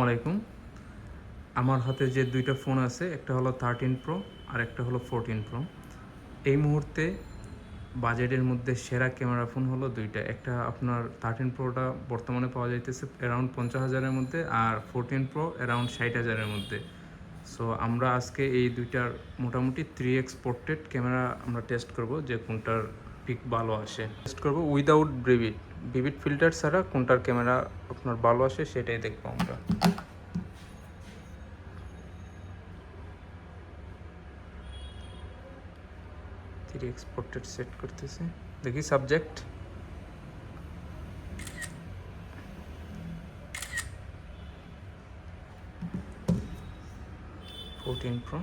আসসালামু আলাইকুম। আমার হাতে যে দুইটা ফোন আছে, একটা হলো 13 প্রো আর একটা হলো 14 প্রো। এই মুহূর্তে বাজেটের মধ্যে সেরা ক্যামেরা ফোন হলো দুইটা। একটা আপনার 13 প্রোটা বর্তমানে পাওয়া যাইতেছে অ্যারাউন্ড 50,000-এর মধ্যে, আর 14 প্রো অ্যারাউন্ড 60,000-এর মধ্যে। সো আমরা আজকে এই দুইটার মোটামুটি 3x পোর্ট্রেট ক্যামেরা আমরা টেস্ট করব, যে কোনটার পিক ভালো আসে। টেস্ট করব উইদাউট ভিভিড ফিল্টার ছাড়া কোনটার ক্যামেরা আপনার ভালো আসে সেটাই দেখবো আমরা। 3x পোর্ট্রেট সেট করতেছি, দেখি সাবজেক্ট। Pro